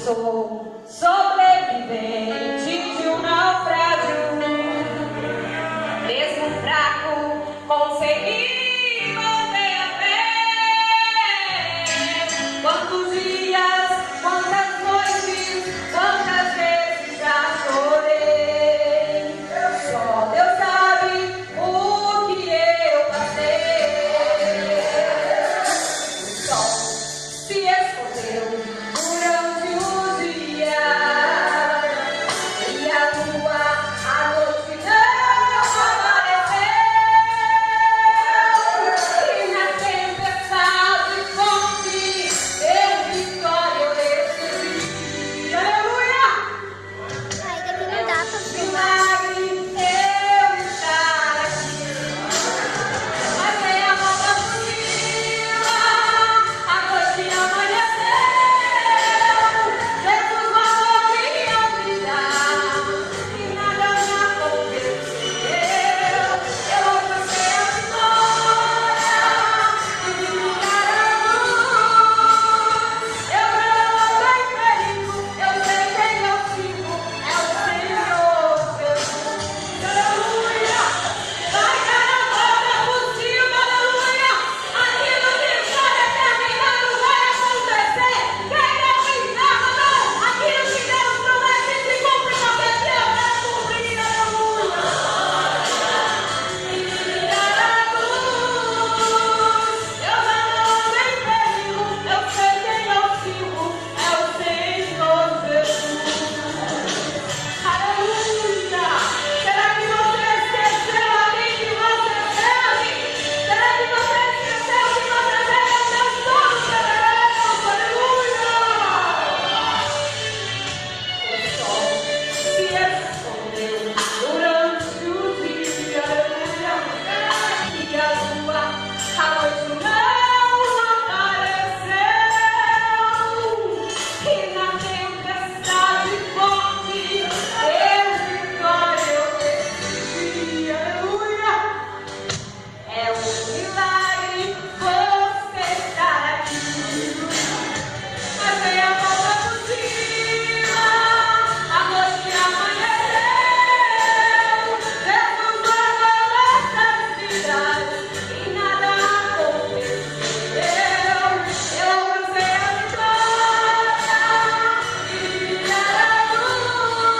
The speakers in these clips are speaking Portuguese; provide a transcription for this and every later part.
sou sobrevivente de um naufrágio. Mesmo fraco, consegui manter a fé. Quantos dias, quantas noites, quantas vezes já chorei. Só Deus sabe o que eu passei. O sol se escondeu durante o dia e a lua, a noite não apareceu. E na tempestade forte, eu vitória eu decidi. Aleluia! Ai, daqui não dá pra filmar. Milagre eu estar aqui. Mas é a volta por cima, a noite amanheceu. Jesus mandou me avisar que nada me aconteceu. Eu alcancei a vitória e vi brilhar a luz. Eu não tenho perigo, eu sei quem eu sigo, é o Senhor Jesus. Aleluia! Vai dar a volta por cima, aleluia! Aquilo que está determinado vai acontecer. Quem não enxerga, não. Aquilo que Deus promete se cumpre, porque Deus vai cumprir, aleluia! Brilhar a luz. Eu não tenho perigo, eu sei quem eu sigo, é o Senhor Jesus. Aleluia! Será que você esqueceu ali que você serve? Será que você esqueceu que você serve ao Deus Todo-Poderoso? Aleluia! O sol se escondeu durante o dia, aleluia! E a lua, a noite não apareceu. E na tempestade forte, vitória eu decidi, aleluia! É um milagre você estar aqui. Mas vem a volta por cima, a noite amanheceu. Jesus guardou nossas vidas e nada aconteceu. Eu alcancei a vitória e brilhar a luz.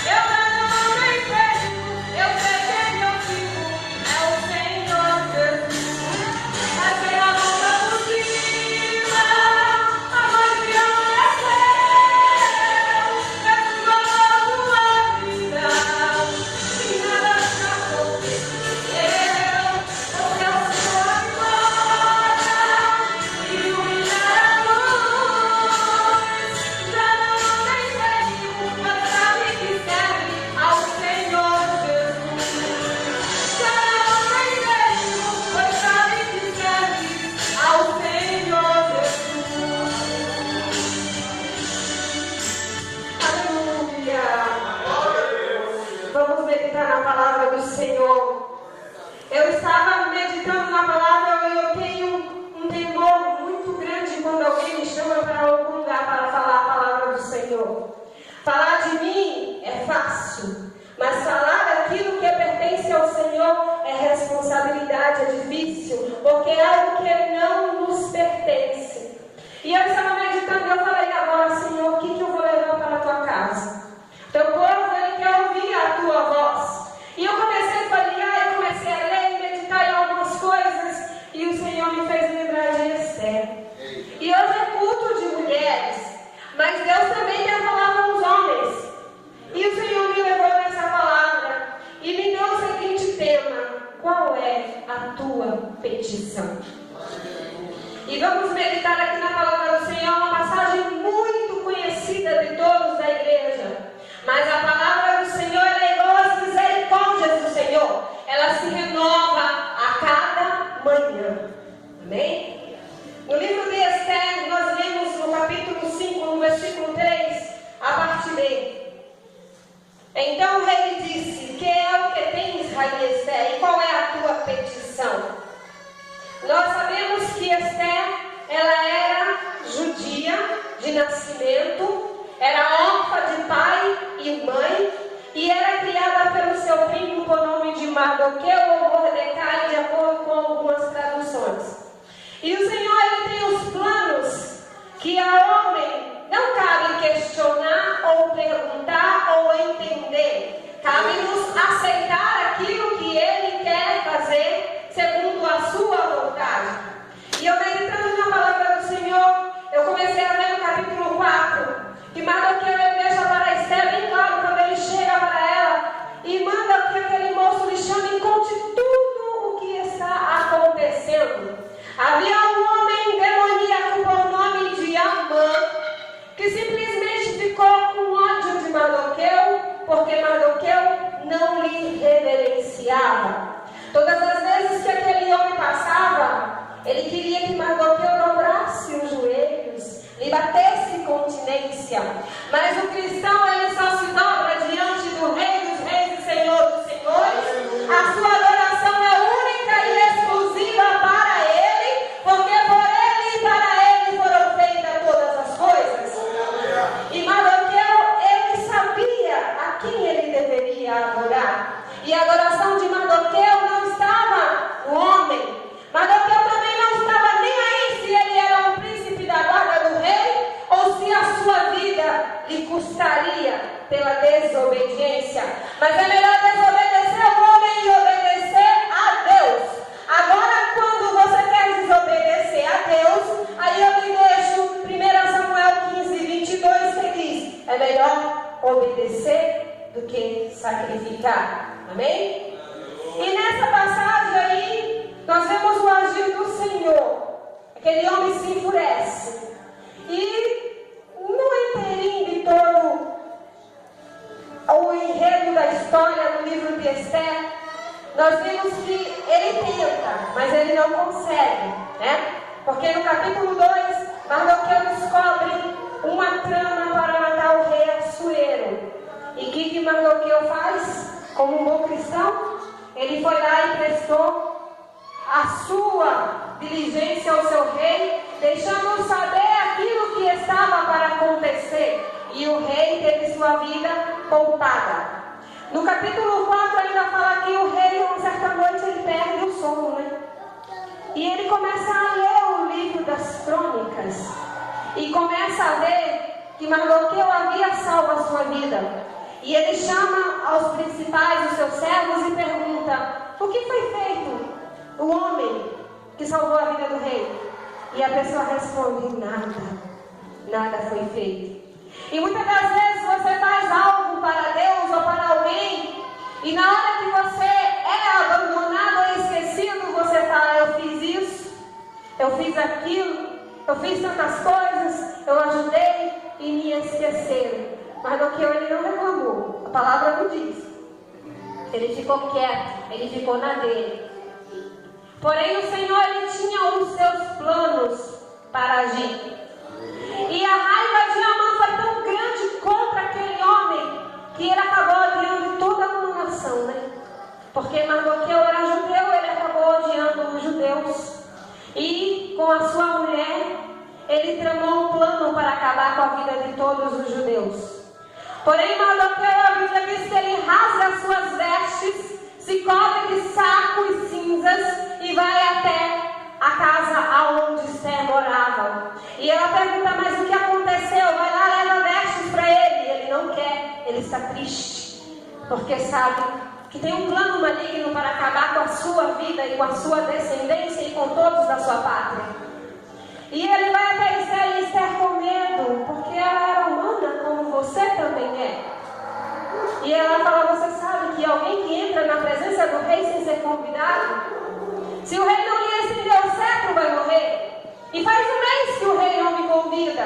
Eu não tenho perigo, eu sei quem eu sigo, é o Senhor Jesus. Mas vem a volta por cima, a noite amanheceu. Jesus guardou tua vida e nada te aconteceu. Porque eu sou a vitória e brilhar a luz. Já não tem perigo, mas sabe que serve ao Senhor Jesus. Já não tem perigo, mas sabe que serve ao Senhor Jesus. Aleluia! Vamos meditar na palavra do Senhor. Eu estava meditando na palavra e eu tenho um temor muito grande quando alguém me chama para algum lugar para falar a palavra do Senhor. Falar de mim é fácil, mas falar daquilo que pertence ao Senhor é responsabilidade, é difícil, porque é algo que não nos pertence. E eu estava meditando e eu falei agora, Senhor, o que eu vou levar para a tua casa? Teu povo, ele quer ouvir a tua voz. E eu comecei a falhar, eu comecei a ler e meditar em algumas coisas, e o Senhor me fez lembrar de Esther. E hoje é culto de mulheres, mas Deus também quer falar com os homens. E o Senhor me levou nessa palavra e me deu o seguinte tema: qual é a tua petição? E vamos meditar aqui na palavra do Senhor, uma passagem muito conhecida de todos da igreja. Mas a palavra do Senhor é igual às misericórdias do Senhor. Ela se renova a cada manhã. Amém? No livro de Esther, nós lemos no capítulo 5, no versículo 3, a parte B. Então o rei disse: que é o que tens, rainha Esther, e qual é a tua petição? Nós sabemos que Esther, ela era Mardoqueu ou Mordecai, de acordo com algumas traduções. E o Senhor, Ele tem os planos que a homem não cabe questionar ou perguntar ou entender. Cabe-nos aceitar aquilo que Ele quer fazer segundo a sua vontade. E eu meditando na palavra do Senhor, eu comecei a ver no capítulo 4, que Mardoqueu ele deixa para Esther bem claro quando ele chega para ela e manda que aquele moço lhe chame e conte tudo o que está acontecendo. Havia um homem demoníaco por nome de Amã, que simplesmente ficou com ódio de Mardoqueu, porque Mardoqueu não lhe reverenciava. Todas as vezes que aquele homem passava, ele queria que Mardoqueu dobrasse os joelhos, lhe batesse continência. Mas o cristão, ele só se dobra diante do Rei dos Reis e Senhor dos Senhores. A sua adoração é única e exclusiva para Ele, porque por Ele e para Ele foram feitas todas as coisas. E Mardoqueu, ele sabia a quem ele deveria adorar. E a adoração de Mardoqueu não estava no homem. Mardoqueu também não estava nem aí se ele era um príncipe da guarda do rei ou se a sua vida lhe custaria pela desobediência. Mas é melhor desobedecer ao homem e obedecer a Deus. Agora, quando você quer desobedecer a Deus, aí eu lhe deixo 1 Samuel 15:22, que diz: é melhor obedecer do que sacrificar. Amém? E nessa passagem aí, nós vemos o agir do Senhor. Aquele homem se enfurece. E no inteirinho de todo o enredo da história do livro de Esther, nós vimos que ele tenta, mas ele não consegue, né? Porque no capítulo 2, Mardoqueu descobre uma trama para matar o rei Assuero. E o que Mardoqueu faz? Como um bom cristão, ele foi lá e prestou a sua diligência ao seu rei, deixando saber aquilo que estava para acontecer. E o rei teve sua vida poupada. No capítulo 4 ainda fala que o rei, uma certa noite, ele perde o sono, né? E ele começa a ler o livro das crônicas. E começa a ver que Mardoqueu havia salvo a sua vida. E ele chama aos principais, os seus servos, e pergunta: o que foi feito? O homem que salvou a vida do rei. E a pessoa responde: nada foi feito. E muitas das vezes você faz algo para Deus ou para alguém, e na hora que você é abandonado ou esquecido, você fala: eu fiz isso, eu fiz aquilo, eu fiz tantas coisas, eu ajudei e me esqueceram. Mardoqueu, ele não reclamou, a palavra não diz. Ele ficou quieto, ele ficou na dele. Porém o Senhor, ele tinha os seus planos para agir. E a raiva de Amã foi tão grande contra aquele homem, que ele acabou odiando toda uma nação, né? Porque Mardoqueu era judeu, ele acabou odiando os judeus. E com a sua mulher, ele tramou um plano para acabar com a vida de todos os judeus. Porém, Mardoqueu, a Bíblia diz que ele rasga as suas vestes, se cobre de saco e cinzas e vai até a casa aonde Esther morava. E ela pergunta: mas o que aconteceu? Vai lá, leva vestes para ele. Ele não quer, ele está triste, porque sabe que tem um plano maligno para acabar com a sua vida e com a sua descendência e com todos da sua pátria. E ele vai até Esther, e Esther com medo, porque ela era humana como você também é. E ela fala: você sabe que alguém que entra na presença do rei sem ser convidado, se o rei não lhe estender o cetro, vai morrer. E faz um mês que o rei não me convida.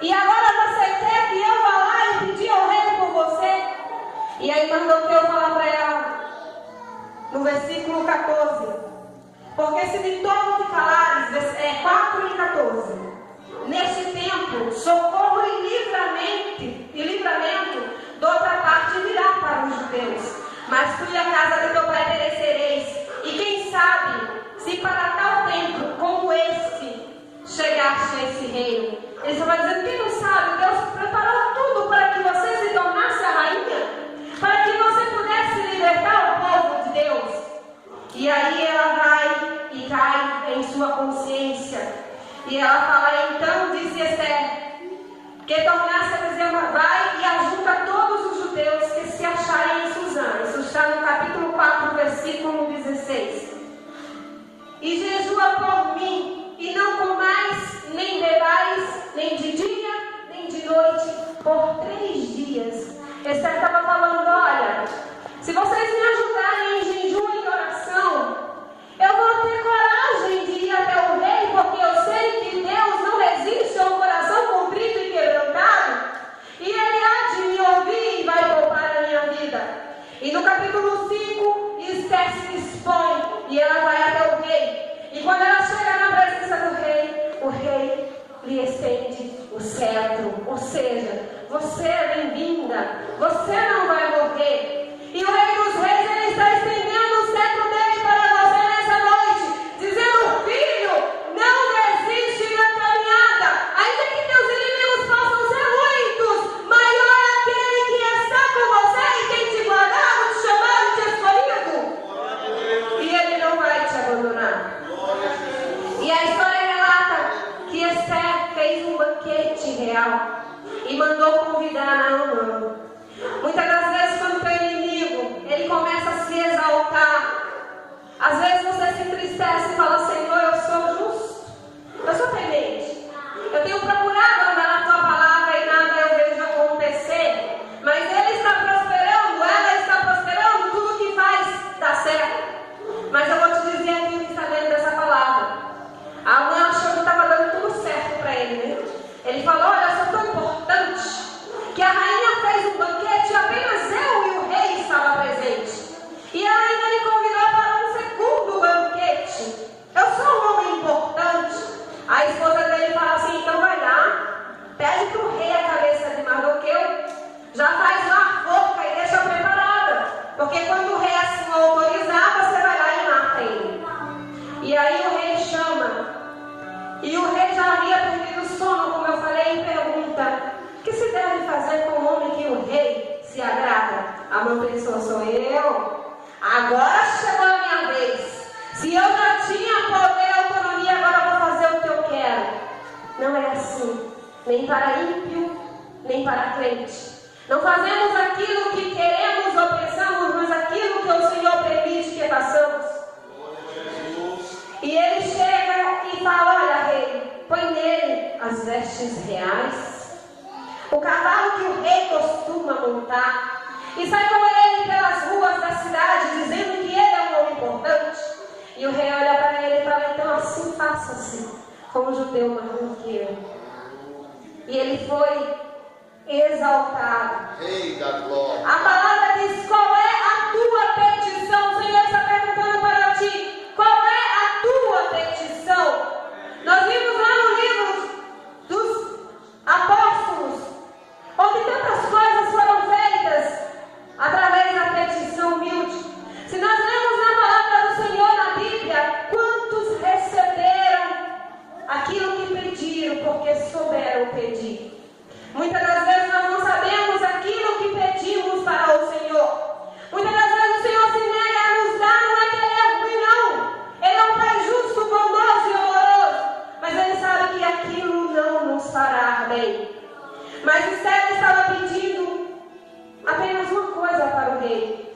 E agora você quer que eu vá lá e pedir ao rei por você? E aí Mardoqueu fala para ela, no versículo 14: porque se de todo te calares, 4 e 14, neste tempo, socorro e livramento de outra parte virá para os judeus. Mas tu e a casa de teu pai perecereis. E quem sabe, se para tal tempo como este chegaste a esse reino. Ele só vai dizer: quem não sabe, Deus preparou tudo para que você se tornasse a rainha, para que você pudesse libertar o povo de Deus. E aí ela vai e cai em sua consciência. E ela fala, então, disse Esther, que tornasse a dizer, vai e ajunta todos os judeus que se acharem em Susã. Isso está no capítulo 4, versículo 16. E jejua por mim, e não comais, nem bebais, nem de dia, nem de noite, por 3 dias. Esther estava falando, olha, se vocês me ajudarem em jejum e oração, eu vou ter coragem de ir até o rei, porque eu sei que Deus não resiste a um coração contrito e quebrantado, e Ele há de me ouvir e vai poupar a minha vida. E no capítulo 5, Esther se expõe, e ela vai até o rei. E quando ela chega na presença do rei, o rei lhe estende o cetro, ou seja, você é bem-vinda, você não vai morrer. E o Rei dos Reis, Ele está estendendo o cetro dele para você nessa noite, dizendo, filho, não desiste da caminhada, ainda que teus inimigos possam ser muitos, maior é aquele que está com você e tem te guardado, te chamado, te escolhido. E Ele não vai te abandonar. E a história relata que Esther fez um banquete real e mandou convidar Naamã. Muitas das vezes, quando teu inimigo ele começa a se exaltar, às vezes você se entristece e fala, Senhor, eu sou justo, eu sou temente, eu tenho procurado andar na tua palavra e nada eu vejo acontecer, mas ele está prosperando, ela está prosperando, tudo que faz dá certo. Mas eu vou te dizer aqui o que está dentro dessa palavra. A mãe achou que estava dando tudo certo para ele, né? Ele falou, olha, eu sou tão importante que a rainha fez um banquete e apenas eu e o rei estavam presentes. E ela ainda me convidou para um segundo banquete. Eu sou um homem importante. A esposa dele fala assim, então vai lá, pede para o rei a cabeça de Mardoqueu, já faz lá a forca e deixa preparada, porque quando o rei assim autorizar, você vai lá e mata ele. E aí o rei chama, e o rei já havia perdido o sono, como eu falei, e pergunta, o que se deve fazer com o homem que o rei se agrada? A mãe pensou, sou eu? Agora chegou a minha vez. Se eu já tinha poder e autonomia, agora eu vou fazer o que eu quero. Não é assim, nem para ímpio, nem para crente. Não fazemos aquilo que queremos ou pensamos, mas aquilo que o Senhor permite que façamos. E ele chega e fala, olha rei, põe nele as vestes reais, o cavalo que o rei costuma montar, e sai com ele pelas ruas da cidade, dizendo que ele é um homem importante. E o rei olha para ele e fala, então assim faça-se, como judeu marroquino. E ele foi exaltado. A palavra diz, qual é a tua petição? O Senhor está perguntando para ti, qual é a tua petição? Nós vimos lá no livro dos apóstolos, onde tantas coisas foram feitas através da petição humilde. Se nós lemos na palavra do Senhor na Bíblia, quantos receberam aquilo que pediram, porque souberam pedir? Muitas das vezes nós não sabemos aquilo que pedimos para o Senhor. Muitas das vezes o Senhor se nega a nos dar, não é que Ele é ruim, não. Ele é um Pai justo, bondoso e amoroso. Mas Ele sabe que aquilo não nos fará bem. Mas Esther estava pedindo apenas uma coisa para o rei.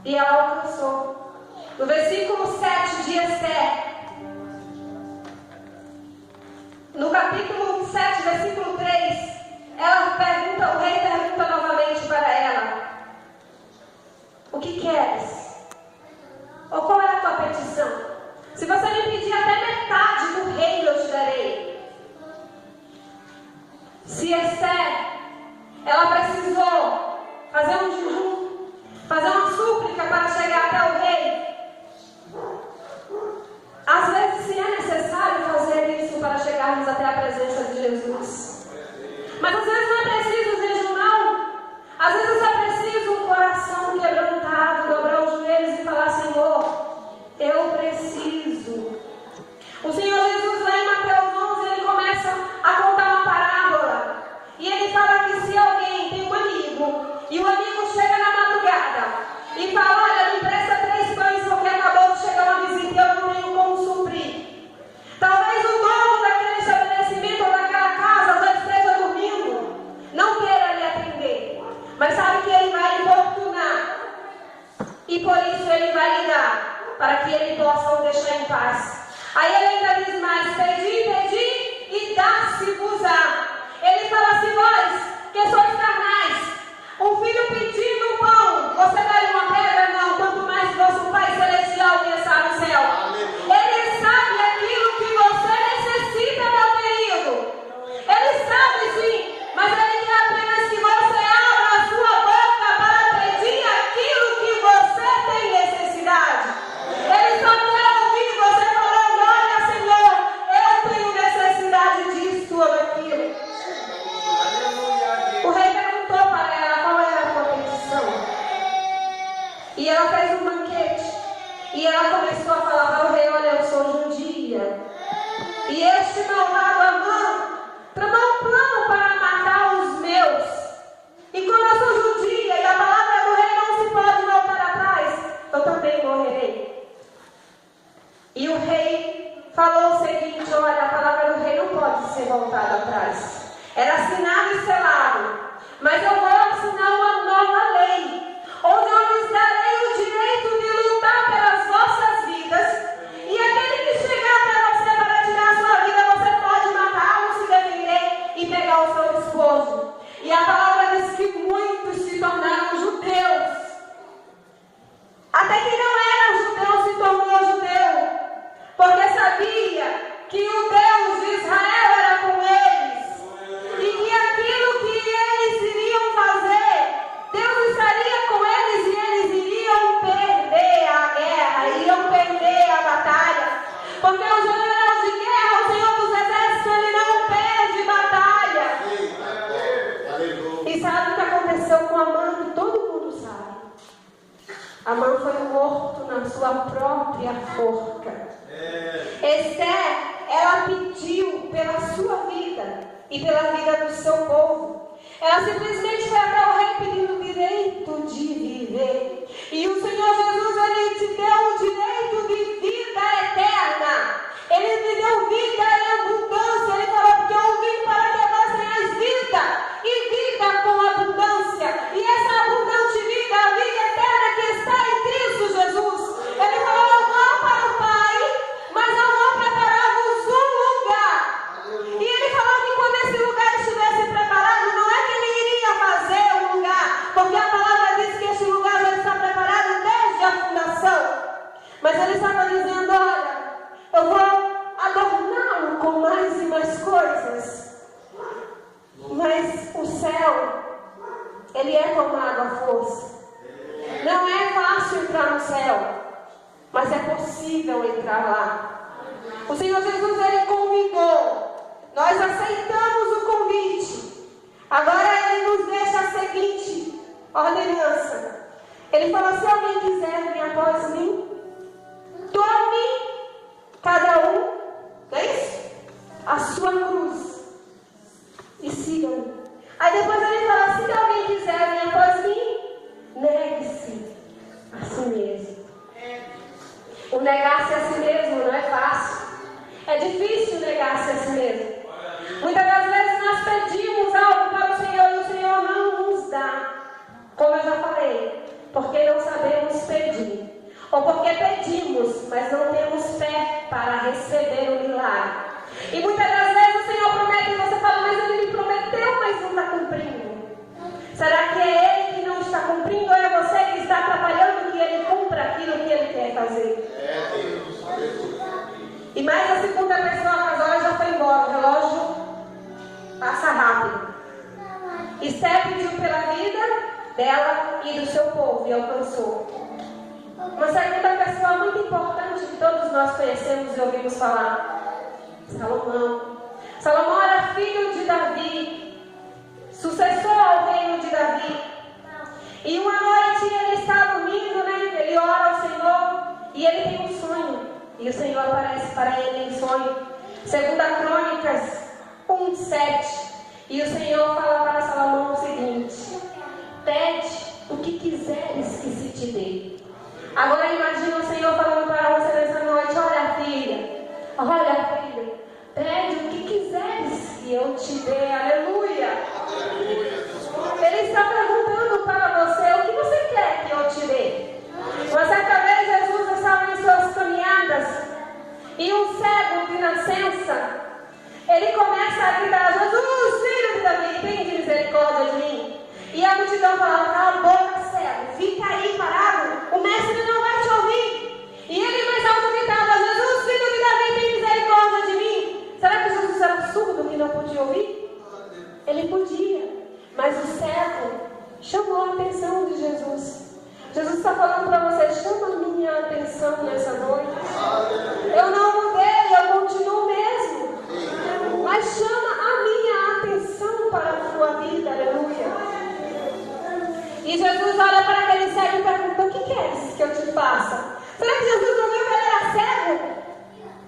E ela alcançou. No versículo 7 de Esther, no capítulo 7, versículo 3, o rei pergunta novamente para ela, o que queres? Ou qual é a tua petição? Se você me pedir até metade do reino, eu te darei. Se Esther, ela precisou fazer um jejum, fazer uma súplica para chegar até o rei, às vezes se é necessário fazer isso para chegarmos até a presença de Jesus. Mas às vezes não é preciso jejum, não. Às vezes é preciso um coração quebrantado, dobrar o joelho e por isso ele vai lhe dar, para que ele possa o deixar em paz. Aí ele ainda diz mais: pedi, pedi e dá-se-vos-á. Ele fala assim: vós que sois carnais, um filho pedindo pão, você dá-lhe uma pedra? Não, quanto mais vosso Pai Celestial que está no céu. Ele sabe aquilo que você necessita, meu querido. Ele sabe sim, mas ele quer apenas que você abra a sua boca para pedir aquilo que você tem necessidade. Ele só quer ouvir você falando: olha, Senhor, eu tenho necessidade disso ou daquilo. O rei perguntou para ela qual era a sua petição. E ela fez um banquete. E ela começou a falar para o rei: olha, eu sou judia. E este malvado Amã tramou um plano para matar os meus. E como eu sou judia e a palavra do rei não se pode voltar atrás, eu também morrerei. E o rei falou o seguinte: olha, a palavra do rei não pode ser voltada atrás. Era assinado e selado. Mas eu vou assinar uma nova lei, onde eu lhes darei o direito de lutar pelas vossas vidas. E aquele que chegar até você para tirar a sua vida, você pode matá-lo, se defender e pegar o seu esposo. E a palavra diz que muitos se tornaram judeus. Até quem não era judeu se tornou judeu, porque sabia que o Deus de Israel era com eles. E que aquilo que eles iriam fazer, Deus estaria com eles e eles iriam perder a guerra, iriam perder a batalha. Porque o general de guerra, o Senhor dos Exércitos, ele não perde batalha. E sabe o que aconteceu com Amã, que todo mundo sabe? Amã foi morto na sua própria forca. Esther, ela pediu pela sua vida e pela vida do seu povo. Ela simplesmente foi até o rei pedindo o direito de viver. E o Senhor Jesus, ele te deu o direito de vida eterna. Ele te deu vida em abundância. Ele falou: porque eu vim para que vós tenhais vida e vida com abundância. E essa abundante vida, a vida eterna que está em Cristo Jesus. Ele falou: eu vou para o Pai, mas eu vou preparar-vos um lugar. E ele falou que quando esse lugar estivesse preparado, não é que ele iria fazer um lugar, porque a palavra diz que esse lugar já está preparado desde a fundação. Mas ele estava dizendo: olha, eu vou adorná-lo com mais e mais coisas. Mas o céu, ele é tomado à força. Não é fácil entrar no céu, mas é possível entrar lá. O Senhor Jesus, ele convidou. Nós aceitamos o convite. Agora ele nos deixa a seguinte ordenança. Ele fala: se alguém quiser vir após mim, tome cada um, não é isso? A sua cruz e siga-me. Aí depois ele fala: se alguém quiser vir após mim, negue-se a si mesmo. O negar-se a si mesmo não é fácil. É difícil negar-se a si mesmo. Muitas das vezes nós pedimos algo para o Senhor e o Senhor não nos dá. Como eu já falei, porque não sabemos pedir. Ou porque pedimos, mas não temos fé para receber o milagre. E muitas das vezes o Senhor promete e você fala: mas ele me prometeu, mas não está cumprindo. Será que é ele que não está cumprindo ou é você que está atrapalhando que ele cumpra aquilo que ele quer fazer? E mais a segunda pessoa, mas agora já foi embora. O relógio passa rápido. Esther pediu pela vida dela e do seu povo e alcançou. Uma segunda pessoa muito importante que todos nós conhecemos e ouvimos falar: Salomão. Salomão era filho de Davi, sucessor ao reino de Davi. E uma noite ele está dormindo, né? Ele ora ao Senhor e ele tem um sonho. E o Senhor aparece para ele em sonho. 2 Crônicas 1:7. E o Senhor fala para Salomão o seguinte: pede o que quiseres que se te dê. Agora imagina o Senhor falando para você nessa noite: olha filha, pede o que quiseres que eu te dê. Aleluia. Ele está perguntando para você: o que você quer que eu te dê? te dou a palavra, cala a boca, cego, fica aí parado, o mestre não vai te ouvir. E ele mais alto gritava: Jesus, filho de Davi, tem misericórdia de mim. Será que Jesus era surdo que não podia ouvir? Ele podia, mas o cego chamou a atenção de Jesus. Jesus está falando para você: chama a minha atenção nessa noite. Eu não mudei, eu continuo mesmo. Mas chama a minha atenção para a sua vida, aleluia. E Jesus olha para aquele cego e pergunta: o que queres que eu te faça? Será que Jesus não viu que ele era cego?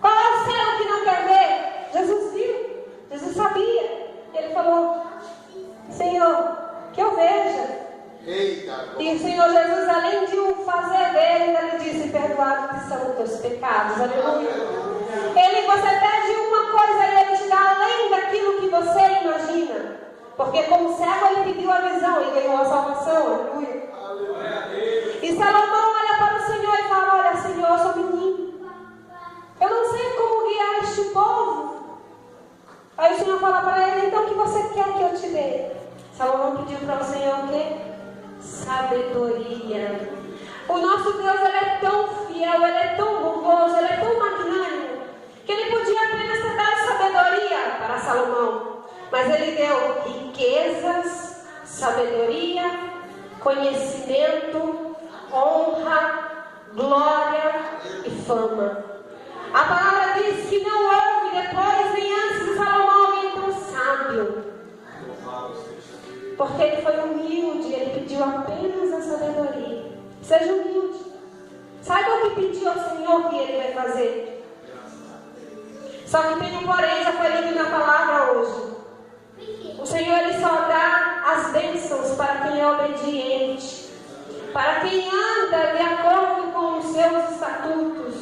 Qual é o cego que não quer ver? Jesus viu, Jesus sabia. Ele falou: Senhor, que eu veja. E o Senhor Jesus, além de o fazer ver, ainda lhe disse: perdoados que são os teus pecados, aleluia. Você pede uma coisa e ele te dá além daquilo que você imagina. Porque como cego ele pediu a visão e ganhou a salvação, aleluia. E Salomão olha para o Senhor e fala: olha, Senhor, eu sou menino, eu não sei como guiar este povo. Aí o Senhor fala para ele: então o que você quer que eu te dê? Salomão pediu para o Senhor o quê? Sabedoria. O nosso Deus, ele é tão fiel, ele é tão bondoso, ele é tão magnânimo, que ele podia apenas ter dado sabedoria para Salomão, mas ele deu riquezas, sabedoria, conhecimento, honra, glória e fama. A palavra diz que não houve depois nem antes de Salomão alguém tão sábio, porque ele foi humilde, ele pediu apenas a sabedoria. Seja humilde, saiba o que pediu ao Senhor que ele vai fazer. Só que tem um porém, já foi lido na palavra hoje. O Senhor, ele só dá as bênçãos para quem é obediente, para quem anda de acordo com os seus estatutos.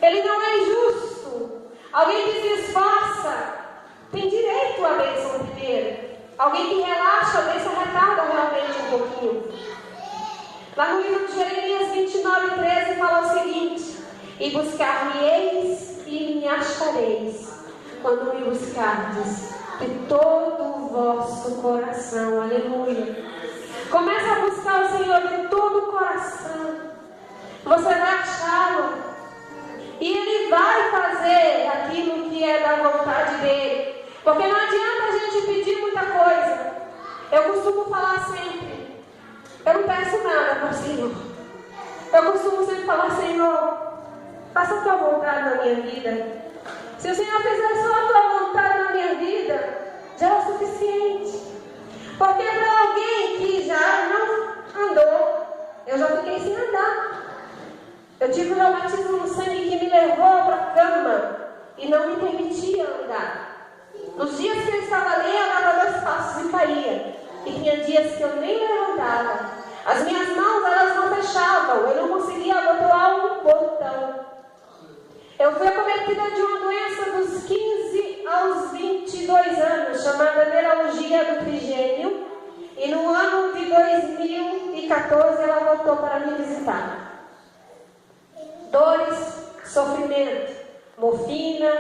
Ele não é injusto. Alguém que se esforça tem direito à bênção primeiro. Alguém que relaxa, a bênção retarda realmente um pouquinho. Lá no livro de Jeremias 29:13 fala o seguinte: e buscar-me-eis e me achareis, quando me buscardes de todo o vosso coração. Aleluia. Começa a buscar o Senhor de todo o coração. Você vai achá-lo. E Ele vai fazer aquilo que é da vontade dEle. Porque não adianta a gente pedir muita coisa. Eu costumo falar sempre: eu não peço nada para o Senhor. Eu costumo sempre falar: Senhor, faça a tua vontade na minha vida. Se o Senhor fizer só a tua vontade na minha vida, já é o suficiente. Porque para alguém que já não andou, eu já fiquei sem andar. Eu tive um reumatismo no sangue que me levou para a cama e não me permitia andar. Nos dias que eu estava ali, eu dava 2 passos e caía. E tinha dias que eu nem levantava. As minhas mãos, elas não fechavam. Eu não conseguia botar um botão. Eu fui acometida de uma doença dos 15 aos 22 anos, chamada neuralgia do trigêmeo. E no ano de 2014, ela voltou para me visitar. Dores, sofrimento, morfina,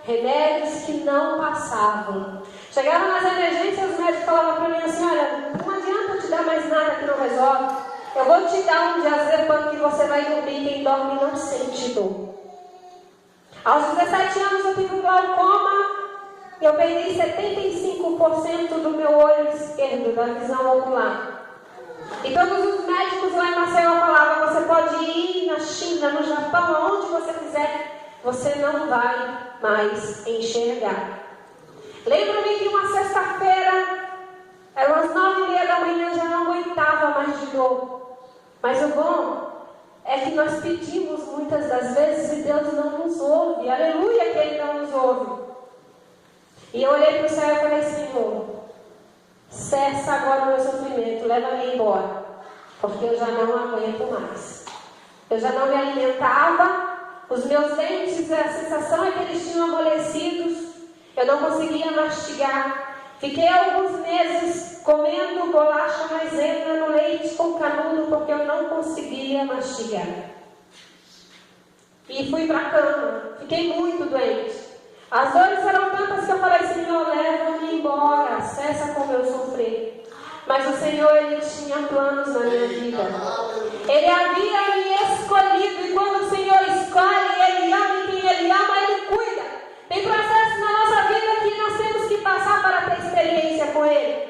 remédios que não passavam. Chegava nas emergências, os médicos falavam para mim assim: olha, não adianta eu te dar mais nada que não resolve. Eu vou te dar um diazepam que você vai dormir. Quem dorme não sente dor. Aos 17 anos eu tive um glaucoma e eu perdi 75% do meu olho esquerdo, da visão ocular. E todos os médicos lá em Maceió falavam: você pode ir na China, no Japão, aonde você quiser, você não vai mais enxergar. Lembro-me que uma sexta-feira, eram as 9:30 da manhã, já não aguentava mais de dor. Mas o bom é que nós pedimos muitas das vezes e Deus não nos ouve. Aleluia que Ele não nos ouve. E eu olhei para o céu e falei: Senhor, cessa agora o meu sofrimento, leva-me embora, porque eu já não aguento mais. Eu já não me alimentava, os meus dentes, a sensação é que eles tinham amolecidos, eu não conseguia mastigar. Fiquei alguns meses comendo bolacha maisena no leite com canudo, porque eu não conseguia mastigar. E fui para a cama, fiquei muito doente. As dores eram tantas que eu falei: Senhor, leva-me embora, cessa com o meu sofrer. Mas o Senhor, Ele tinha planos na minha vida. Ele havia me escolhido. E quando o Senhor escolhe, Ele ama, e quem Ele ama, Ele cuida. Tem processos na nossa vida que nós temos que passar para ter experiência com Ele.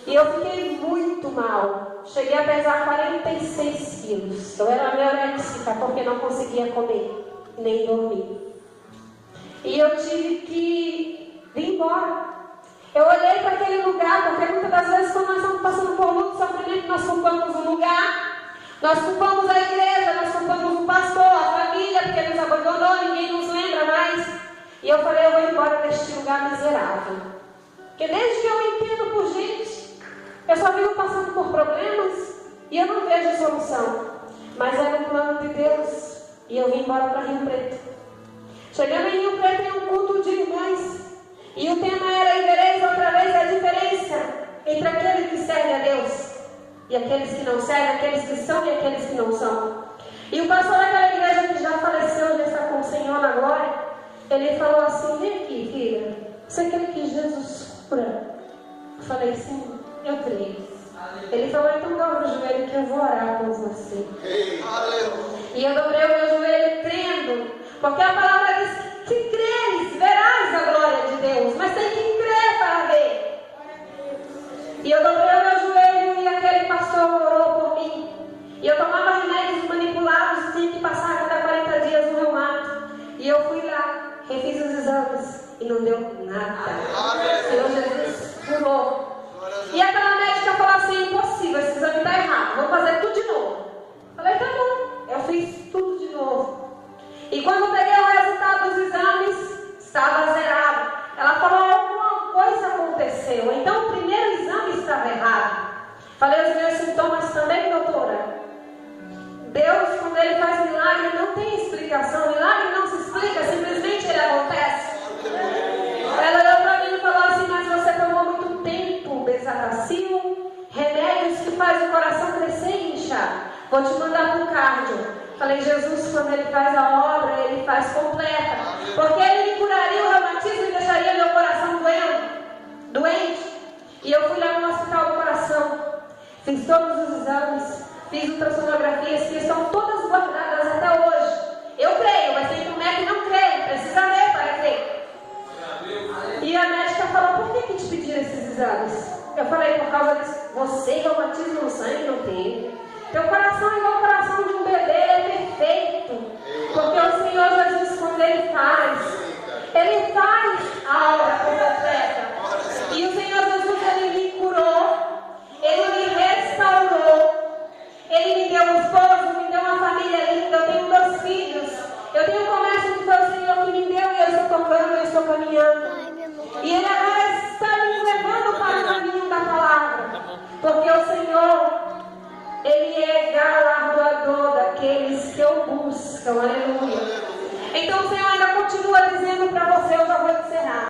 E eu fiquei muito mal. Cheguei a pesar 46 quilos. Eu era anoréxica porque não conseguia comer, nem dormir. E eu tive que vir embora. Eu olhei para aquele lugar, porque muitas das vezes quando nós estamos passando por luto, sofrimento, nós culpamos o lugar, nós culpamos a igreja, nós culpamos o pastor, a família, porque nos abandonou, ninguém nos lembra mais. E eu falei, eu vou embora deste lugar miserável. Porque desde que eu entendo por gente, eu só vivo passando por problemas e eu não vejo solução. Mas era o plano de Deus. E eu vim embora para Rio Preto. Chegando em Rio Preto em um culto de irmãs. E o tema era, e vereis outra vez a diferença entre aquele que serve a Deus e aqueles que não servem, aqueles que são e aqueles que não são. E o pastor daquela igreja que já faleceu, já está com o Senhor na glória, ele falou assim, vem aqui, filha, você crê que Jesus cura? Eu falei, sim, eu creio. Ele falou, então dobra o joelho que eu vou orar por você. E eu dobrei o meu joelho crendo, porque a palavra diz que creres, verás a glória de Deus, mas tem que crer para ver. E eu dobrei o meu joelho e aquele pastor orou por mim. E eu tomava remédios manipulados, tinha que passar a cada 40 dias no reumato. E eu fui lá, refiz os exames e não deu nada. O Senhor Jesus curou. E aquela médica falou assim, impossível, esse exame está errado, vou fazer tudo de novo. Falei, tá bom, eu fiz tudo de novo. E quando eu peguei o resultado dos exames, estava zerado. Ela falou, alguma coisa aconteceu, então o primeiro exame estava errado. Falei, os meus sintomas também, doutora? Deus, quando Ele faz milagre, não tem explicação. Milagre não se explica, simplesmente Ele acontece. Ela olhou para mim e falou assim, mas você tomou muito tempo, Bezetacil, remédios que faz o coração crescer e inchar. Vou te mandar para o cardio. Falei, Jesus, quando Ele faz a obra, Ele faz completa. Porque Ele me curaria o reumatismo e deixaria meu coração doente. E eu fui lá no hospital do coração. Fiz todos os exames, fiz ultrassonografias que estão todas guardadas até hoje. Eu creio, mas tem um médico que não crê, precisa ver para crer. E a médica falou, por que te pediram esses exames? Eu falei, por causa disso, você reumatismo no sangue não tem. Teu coração é igual o coração de um bebê, é perfeito. Porque o Senhor Jesus, quando Ele faz a obra completa. E o Senhor Jesus, Ele me curou, Ele me restaurou, Ele me deu um esposo, me deu uma família linda, eu tenho 2 filhos. Eu tenho um comércio que foi o Senhor que me deu e eu estou tocando, eu estou caminhando. E Ele agora está me levando para o caminho da palavra. Porque o Senhor, Ele é galardoador daqueles que o buscam. Aleluia. Então o Senhor